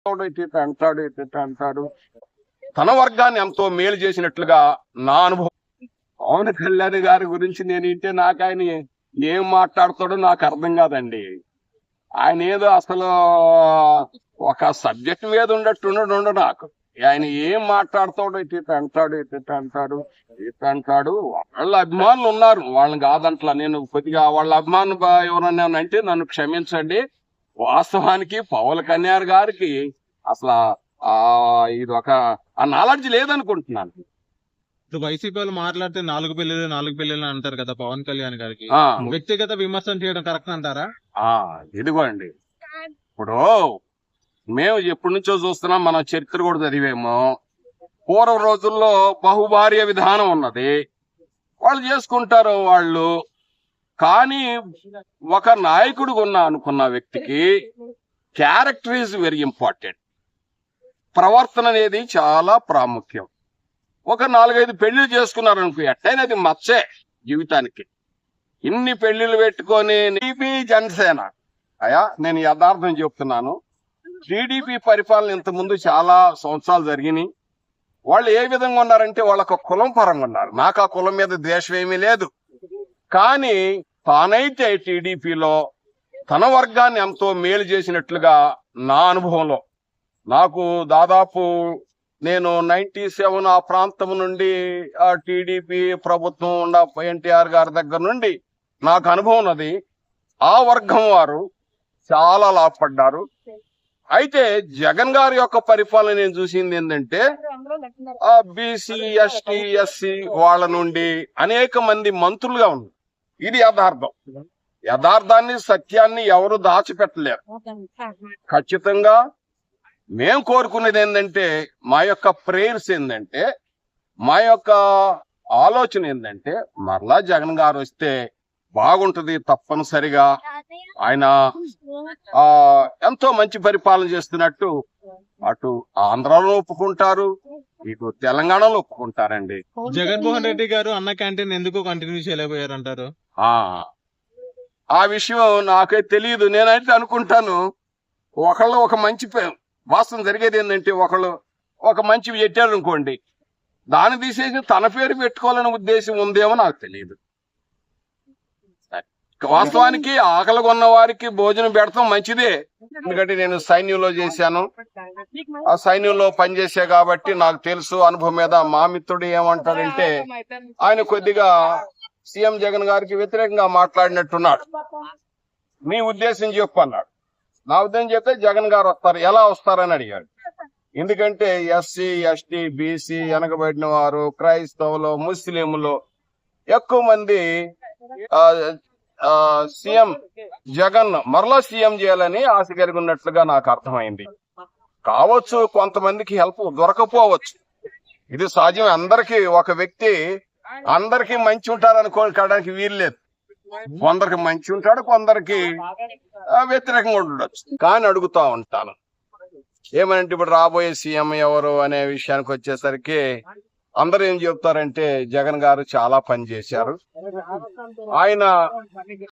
ఇటు అంటాడు ఇటు అంటాడు. తన వర్గాన్ని ఎంతో మేలు చేసినట్లుగా నా అనుభవం. పవన్ కళ్యాణ్ గారి గురించి నేను ఇంటే నాకు ఆయన ఏం మాట్లాడతాడో నాకు అర్థం కాదండి. ఆయన ఏదో అసలు ఒక సబ్జెక్ట్ మీద ఉండడు నాకు. ఆయన ఏం మాట్లాడతాడో ఇటు అంటాడు ఇటు అంటాడు. వాళ్ళ అభిమానులు ఉన్నారు, వాళ్ళని కాదంట్లా. నేను కొద్దిగా వాళ్ళ అభిమానులు ఎవరన్నా అంటే నన్ను క్షమించండి. వాస్తవానికి పవన్ కళ్యాణ్ గారికి అసలు ఇది ఒక నాలెడ్జ్ లేదనుకుంటున్నాను. ఇప్పుడు వైసీపీ వాళ్ళు మాట్లాడితే 4 పెళ్లిళ్ళు అంటారు కదా పవన్ కళ్యాణ్ గారికి. వ్యక్తిగత విమర్శన చేయడం కరెక్ట్ అంటారా? ఇదిగోండి, ఇప్పుడు మేము ఎప్పటి నుంచో చూస్తున్నాం, మన చరిత్ర కూడా చదివేమో. పూర్వ రోజుల్లో బహుభార్య విధానం ఉన్నది, వాళ్ళు చేసుకుంటారు వాళ్ళు. కానీ ఒక నాయకుడు అనుకున్న వ్యక్తికి క్యారెక్టర్ ఈజ్ వెరీ ఇంపార్టెంట్. ప్రవర్తన అనేది చాలా ప్రాముఖ్యం. ఒక 4-5 పెళ్లిళ్ళు చేసుకున్నారనుకో, ఎట్టయినా అది మచ్చే జీవితానికి. ఇన్ని పెళ్లిళ్ళు పెట్టుకొని టీడీపీ జనసేన అయ్యా, నేను యథార్థం చెప్తున్నాను. టీడీపీ పరిపాలన ఇంతకుముందు చాలా సంవత్సరాలు జరిగినాయి. వాళ్ళు ఏ విధంగా ఉన్నారంటే వాళ్ళకు కులం పరంగా ఉన్నారు. నాకు ఆ కులం మీద ద్వేషం ఏమీ లేదు. కానీ తానైతే టీడీపీలో తన వర్గాన్ని ఎంతో మేలు చేసినట్లుగా నా అనుభవంలో, నాకు దాదాపు నేను 97 ఆ ప్రాంతం నుండి ఆ టీడీపీ ప్రభుత్వం ఉన్న ఎన్టీఆర్ గారి దగ్గర నుండి నాకు అనుభవం ఉన్నది. ఆ వర్గం వారు చాలా లాభపడ్డారు. అయితే జగన్ గారి యొక్క పరిపాలన నేను చూసింది ఏంటంటే, ఆ బీసీ ఎస్టీ ఎస్సీ వాళ్ళ నుండి అనేక మంది మంత్రులుగా ఉన్నారు. ఇది యథార్థం. యథార్థాన్ని సత్యాన్ని ఎవరు దాచిపెట్టలేరు. ఖచ్చితంగా మేము కోరుకునేది ఏంటంటే, మా యొక్క ప్రేయర్స్ ఏంటంటే, మా యొక్క ఆలోచన ఏంటంటే, మరలా జగన్ గారు వస్తే బాగుంటది. తప్పనిసరిగా ఆయన ఎంతో మంచి పరిపాలన చేస్తున్నట్టు అటు ఆంధ్రాలో ఒప్పుకుంటారు, ఇటు తెలంగాణలో ఒప్పుకుంటారండి. జగన్మోహన్ రెడ్డి గారు అన్న క్యాంటీన్ ఎందుకు కంటిన్యూ చేయలేకపోయారంటారు? ఆ విషయం నాకే తెలియదు. నేనైతే అనుకుంటాను, ఒకళ్ళు ఒక మంచి వాస్తవం జరిగేది ఏంటంటే, ఒకళ్ళు ఒక మంచి పెట్టారు అనుకోండి, దాన్ని తీసేసి తన పేరు పెట్టుకోవాలనే ఉద్దేశం ఉందేమో నాకు తెలియదు. వాస్తవానికి ఆకలి కొన్న వారికి భోజనం పెడతాం మంచిదే. ఎందుకంటే నేను సైన్యంలో చేశాను, ఆ సైన్యంలో పనిచేసా కాబట్టి నాకు తెలుసు అనుభవం మీద. మా మిత్రుడు ఏమంటాడంటే, ఆయన కొద్దిగా సీఎం జగన్ గారికి వ్యతిరేకంగా మాట్లాడినట్టున్నాడు. నీ ఉద్దేశం చెప్పు అన్నాడు. నా ఉద్దేశం చెప్తే జగన్ గారు వస్తారు, ఎలా వస్తారని అడిగాడు. ఎందుకంటే ఎస్సీ ఎస్టీ బీసీ వెనకబడిన వారు, క్రైస్తవులు, ముస్లింలు ఎక్కువ మంది సీఎం జగన్ మరలా సీఎం చేయాలని ఆశ కలిగి ఉన్నట్లుగా నాకు అర్థమైంది. కావచ్చు కొంతమందికి హెల్ప్ దొరకపోవచ్చు, ఇది సహజం. అందరికి ఒక వ్యక్తి అందరికి మంచి ఉంటారనుకోవడానికి వీల్లేదు. కొందరికి మంచి ఉంటాడు, కొందరికి వ్యతిరేకంగా ఉండొచ్చు. కానీ అడుగుతా ఉంటాను ఏమనంటే, ఇప్పుడు రాబోయే సీఎం ఎవరు అనే విషయానికి వచ్చేసరికి అందరూ ఏం చెప్తారంటే, జగన్ గారు చాలా పని చేశారు, ఆయన